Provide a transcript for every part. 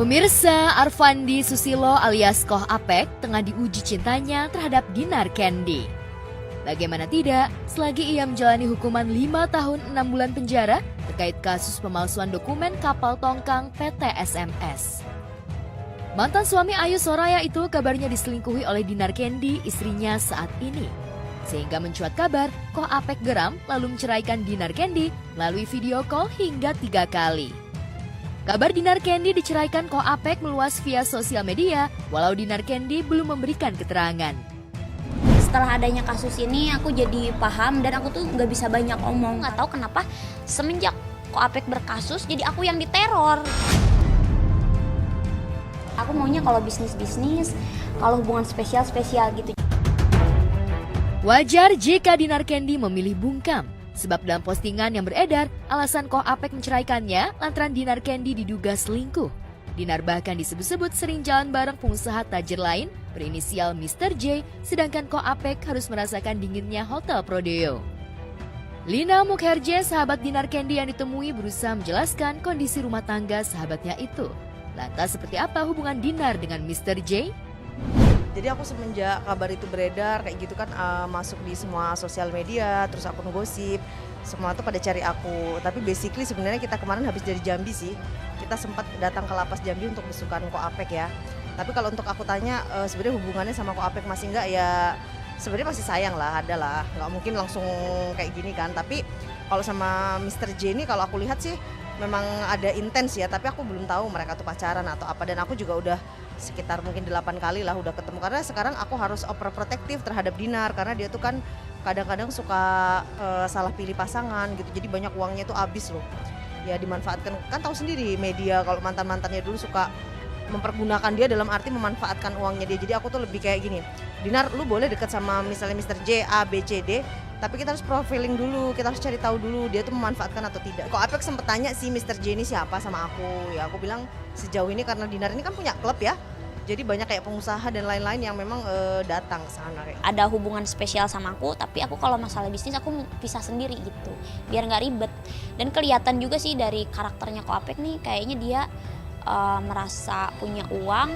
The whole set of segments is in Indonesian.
Pemirsa, Arfandi Susilo alias Koh Apek tengah diuji cintanya terhadap Dinar Candy. Bagaimana tidak, selagi ia menjalani hukuman 5 tahun 6 bulan penjara terkait kasus pemalsuan dokumen kapal tongkang PT SMS. Mantan suami Ayu Soraya itu kabarnya diselingkuhi oleh Dinar Candy, istrinya saat ini. Sehingga mencuat kabar, Koh Apek geram lalu menceraikan Dinar Candy melalui video call hingga 3 kali. Kabar Dinar Candy diceraikan Koh Apek meluas via sosial media, walau Dinar Candy belum memberikan keterangan. Setelah adanya kasus ini, aku jadi paham dan aku tuh nggak bisa banyak omong. Nggak tahu kenapa semenjak Koh Apek berkasus, jadi aku yang diteror. Aku maunya kalau bisnis-bisnis, kalau hubungan spesial-spesial gitu. Wajar jika Dinar Candy memilih bungkam. Sebab dalam postingan yang beredar, alasan Koh Apek menceraikannya lantaran Dinar Candy diduga selingkuh. Dinar bahkan disebut-sebut sering jalan bareng pengusaha tajir lain berinisial Mr. J, sedangkan Koh Apek harus merasakan dinginnya Hotel Prodeo. Lina Mukherjee, sahabat Dinar Candy yang ditemui, berusaha menjelaskan kondisi rumah tangga sahabatnya itu. Lantas seperti apa hubungan Dinar dengan Mr. J? Jadi aku semenjak kabar itu beredar kayak gitu kan masuk di semua sosial media, terus aku ngegosip, semua tuh pada cari aku. Tapi basically sebenarnya kita kemarin habis dari Jambi sih, kita sempat datang ke lapas Jambi untuk besukan Koh Apek ya. Tapi kalau untuk aku tanya sebenarnya hubungannya sama Koh Apek masih enggak ya, sebenarnya masih sayang lah, ada lah, nggak mungkin langsung kayak gini kan. Tapi kalau sama Mr. J ini kalau aku lihat sih memang ada intens ya, tapi aku belum tahu mereka tuh pacaran atau apa. Dan aku juga udah sekitar mungkin 8 kali lah udah ketemu, karena sekarang aku harus overprotective terhadap Dinar karena dia tuh kan kadang-kadang suka salah pilih pasangan gitu, jadi banyak uangnya tuh habis loh ya, dimanfaatkan. Kan tahu sendiri media kalau mantan-mantannya dulu suka mempergunakan dia dalam arti memanfaatkan uangnya dia. Jadi aku tuh lebih kayak gini, Dinar lu boleh deket sama misalnya Mr. J, A, B, C, D, tapi kita harus profiling dulu, kita harus cari tahu dulu dia tuh memanfaatkan atau tidak. Koh Apek sempet tanya sih Mr. J ini siapa sama aku, ya aku bilang sejauh ini karena Dinar ini kan punya klub ya, jadi banyak kayak pengusaha dan lain-lain yang memang datang ke sana. Ada hubungan spesial sama aku, tapi aku kalau masalah bisnis aku pisah sendiri gitu, biar nggak ribet. Dan kelihatan juga sih dari karakternya Koh Apek nih, kayaknya dia merasa punya uang,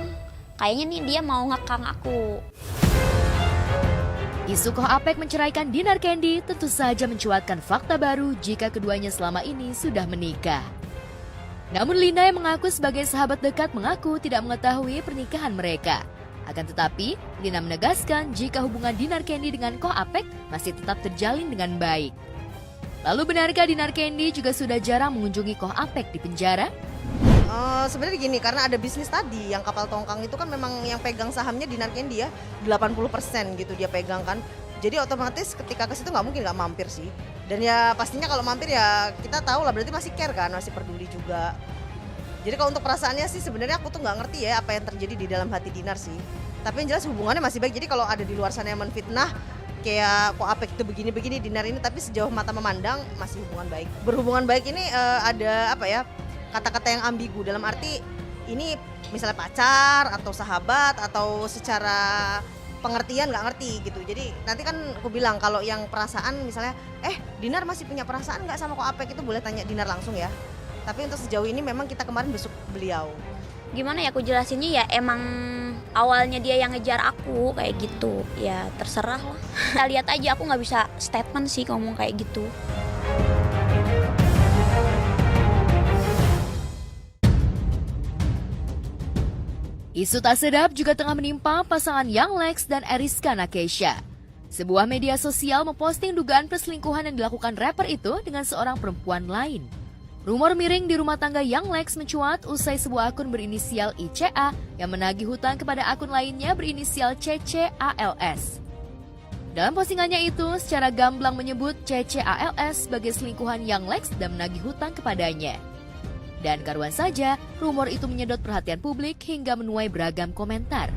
kayaknya nih dia mau ngekang aku. Isu Koh Apek menceraikan Dinar Candy tentu saja mencuatkan fakta baru jika keduanya selama ini sudah menikah. Namun Lina yang mengaku sebagai sahabat dekat mengaku tidak mengetahui pernikahan mereka. Akan tetapi, Lina menegaskan jika hubungan Dinar Candy dengan Koh Apek masih tetap terjalin dengan baik. Lalu benarkah Dinar Candy juga sudah jarang mengunjungi Koh Apek di penjara? Sebenarnya gini, karena ada bisnis tadi yang kapal tongkang itu kan memang yang pegang sahamnya Dinar Candy ya, 80% gitu dia pegang kan. Jadi otomatis ketika ke situ nggak mungkin nggak mampir sih. Dan ya pastinya kalau mampir ya kita tahu lah berarti masih care kan, masih peduli juga. Jadi kalau untuk perasaannya sih sebenarnya aku tuh nggak ngerti ya apa yang terjadi di dalam hati Dinar sih. Tapi yang jelas hubungannya masih baik. Jadi kalau ada di luar sana yang menfitnah kayak Koh Apek itu begini-begini Dinar ini, tapi sejauh mata memandang masih hubungan baik. Berhubungan baik ini ada apa ya, kata-kata yang ambigu dalam arti ini misalnya pacar atau sahabat atau secara pengertian nggak ngerti gitu. Jadi nanti kan aku bilang kalau yang perasaan misalnya Dinar masih punya perasaan nggak sama Koh Apek, itu boleh tanya Dinar langsung ya. Tapi untuk sejauh ini memang kita kemarin besuk beliau. Gimana ya aku jelasinnya ya, emang awalnya dia yang ngejar aku kayak gitu. Ya terserah lah. Kita lihat aja, aku nggak bisa statement sih ngomong kayak gitu. Isu tak sedap juga tengah menimpa pasangan Young Lex dan Eriska Nakesha. Sebuah media sosial memposting dugaan perselingkuhan yang dilakukan rapper itu dengan seorang perempuan lain. Rumor miring di rumah tangga Young Lex mencuat usai sebuah akun berinisial ICA yang menagih hutang kepada akun lainnya berinisial CCALS. Dalam postingannya itu, secara gamblang menyebut CCALS sebagai selingkuhan Young Lex dan menagih hutang kepadanya. Dan karuan saja, rumor itu menyedot perhatian publik hingga menuai beragam komentar.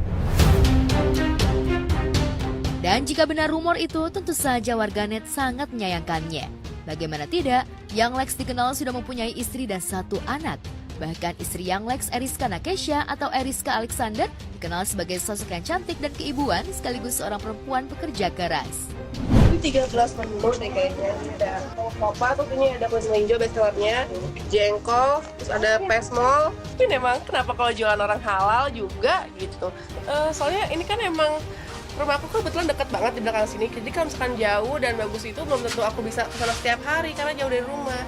Dan jika benar rumor itu, tentu saja warganet sangat menyayangkannya. Bagaimana tidak, Young Lex dikenal sudah mempunyai istri dan 1 anak. Bahkan istri Young Lex, Eriska Nakesha atau Eriska Alexander, dikenal sebagai sosok yang cantik dan keibuan sekaligus seorang perempuan pekerja keras. Ini 13 menu deh kayaknya. Ada papa, terus ini ada kulit melinjo bestsellernya, jengkol, terus ada pesmol. Ini memang kenapa kalau jualan orang halal juga gitu. Soalnya ini kan emang rumah aku kebetulan dekat banget di belakang sini. Jadi kalau misalkan jauh dan bagus itu belum tentu aku bisa kesana setiap hari karena jauh dari rumah.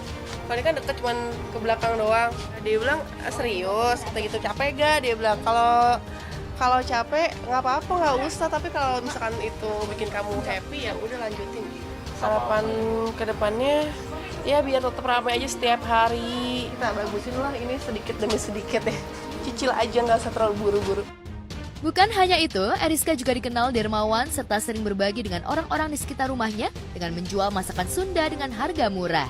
Kalau ini kan deket cuman ke belakang doang. Dia bilang serius, kata gitu, capek gak? Dia bilang kalau capek nggak apa-apa, nggak usah, tapi kalau misalkan itu bikin kamu happy ya udah lanjutin. Harapan kedepannya ya biar tetap ramai aja setiap hari. Kita bagusin lah ini sedikit demi sedikit ya, cicil aja, nggak usah terlalu buru-buru. Bukan hanya itu, Eriska juga dikenal dermawan serta sering berbagi dengan orang-orang di sekitar rumahnya dengan menjual masakan Sunda dengan harga murah.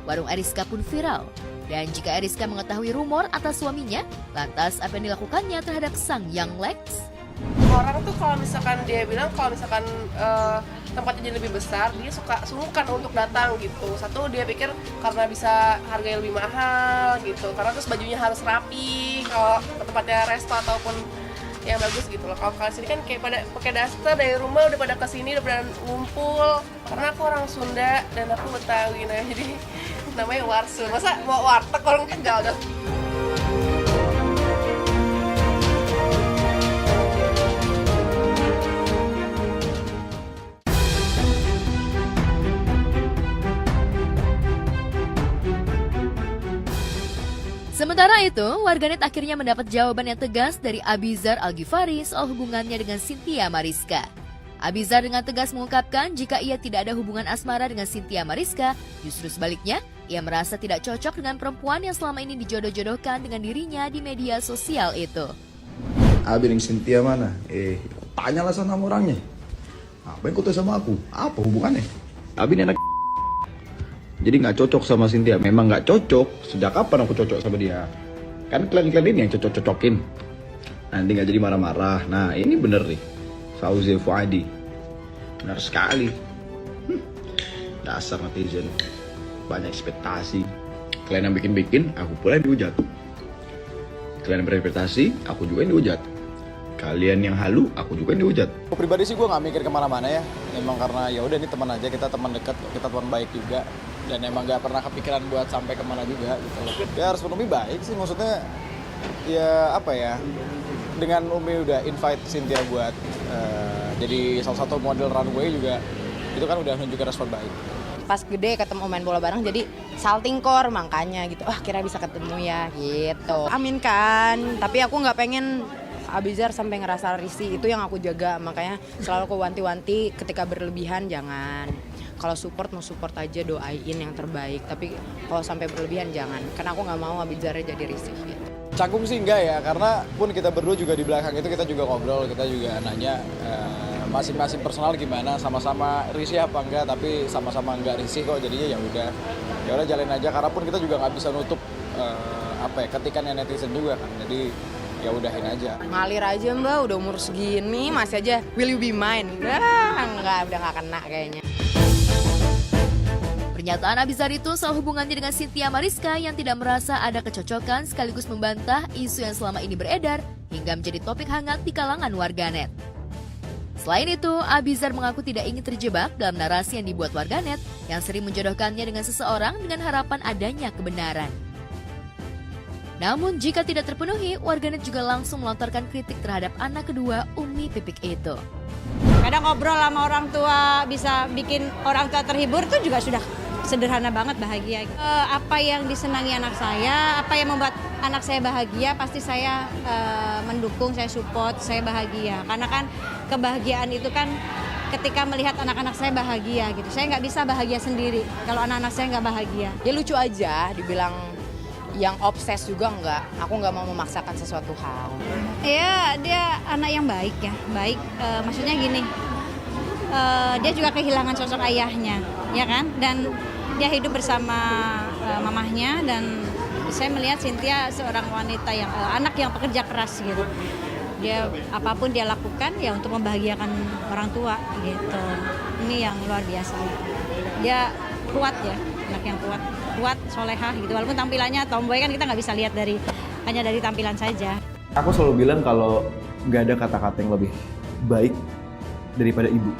Warung Eriska pun viral. Dan jika Eriska mengetahui rumor atas suaminya, lantas apa yang dilakukannya terhadap sang Young Lex? Orang tuh kalau misalkan dia bilang kalau misalkan tempatnya jadi lebih besar, dia suka sungkan untuk datang gitu. Satu, dia pikir karena bisa harganya lebih mahal gitu, karena terus bajunya harus rapi kalau tempatnya resto ataupun yang bagus gitu loh. Kalau sini kan kayak pada pakai daster dari rumah udah pada kesini, udah pada ngumpul. Karena aku orang Sunda dan aku Betawi, nah jadi namanya warsul. Masa mau warteg orang Tegal dong? Sementara itu, warganet akhirnya mendapat jawaban yang tegas dari Abizar Al-Ghifari soal hubungannya dengan Cynthia Mariska. Abizar dengan tegas mengungkapkan jika ia tidak ada hubungan asmara dengan Cynthia Mariska, justru sebaliknya, ia merasa tidak cocok dengan perempuan yang selama ini dijodoh-jodohkan dengan dirinya di media sosial itu. Abi dengan Cynthia mana? Tanyalah sama orangnya. Apa yang kau tahu sama aku? Apa hubungannya? Abi ini anak jadi nggak cocok sama Cynthia. Memang nggak cocok. Sejak kapan aku cocok sama dia? Kan kalian ini yang cocok-cocokin. Nanti nggak jadi marah-marah. Nah ini bener nih, Fauzi Fuadi. Benar sekali. Dasar netizen. Banyak ekspektasi. Kalian yang bikin-bikin, aku pula yang dihujat. Kalian yang berekspektasi, aku juga yang dihujat. Kalian yang halu, aku juga yang dihujat. Pribadi sih gue nggak mikir kemana-mana ya. Emang karena ya udah ini teman aja, kita teman dekat, kita teman baik juga. Dan emang nggak pernah kepikiran buat sampai kemana juga gitu loh. Ya harus lebih baik sih, maksudnya ya apa ya. Dengan Umi udah invite Cynthia buat jadi salah satu model runway juga, itu kan udah nunjukin respon baik. Pas gede ketemu main bola bareng jadi salting core makanya gitu. Kira bisa ketemu ya gitu. Amin kan. Tapi aku nggak pengen Abizar sampai ngerasa risih, itu yang aku jaga. Makanya selalu aku wanti-wanti ketika berlebihan jangan. Kalau support mau support aja, doain yang terbaik. Tapi kalau sampai berlebihan jangan. Karena aku nggak mau Abizarnya jadi risih gitu. Canggung sih enggak ya, karena pun kita berdua juga di belakang itu kita juga ngobrol, kita juga nanya masing-masing personal gimana, sama-sama risih apa enggak, tapi sama-sama enggak risih kok, jadinya ya udah jalin aja, karena pun kita juga nggak bisa nutup ketikannya netizen juga kan, jadi ya udahin aja. Ngalir aja mbak, udah umur segini masih aja will you be mine? Udah nggak kena kayaknya. Pernyataan Abizar itu soal hubungannya dengan Cynthia Mariska yang tidak merasa ada kecocokan sekaligus membantah isu yang selama ini beredar hingga menjadi topik hangat di kalangan warganet. Selain itu, Abizar mengaku tidak ingin terjebak dalam narasi yang dibuat warganet yang sering menjodohkannya dengan seseorang dengan harapan adanya kebenaran. Namun jika tidak terpenuhi, warganet juga langsung melontarkan kritik terhadap anak kedua Umi Pipik itu. Kadang ngobrol sama orang tua bisa bikin orang tua terhibur itu juga sudah sederhana banget, bahagia. Apa yang disenangi anak saya, apa yang membuat anak saya bahagia, pasti saya mendukung, saya support, saya bahagia. Karena kan kebahagiaan itu kan ketika melihat anak-anak saya bahagia gitu. Saya nggak bisa bahagia sendiri kalau anak-anak saya nggak bahagia. Dia lucu aja, dibilang yang obses juga enggak. Aku nggak mau memaksakan sesuatu hal. Iya, dia anak yang baik ya, baik. Maksudnya gini, dia juga kehilangan sosok ayahnya, ya kan? Dan dia hidup bersama mamahnya, dan saya melihat Cynthia seorang wanita yang anak yang pekerja keras gitu. Dia apapun dia lakukan ya untuk membahagiakan orang tua gitu. Ini yang luar biasa. Dia kuat ya, anak yang kuat, solehah gitu. Walaupun tampilannya tomboy kan kita nggak bisa lihat hanya dari tampilan saja. Aku selalu bilang kalau nggak ada kata-kata yang lebih baik daripada ibu.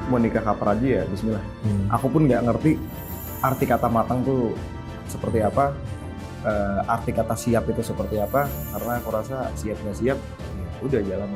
mau nikah kapan aja ya bismillah. Aku pun nggak ngerti arti kata matang tuh seperti apa, arti kata siap itu seperti apa, karena aku rasa siap nggak siap, ya udah jalan.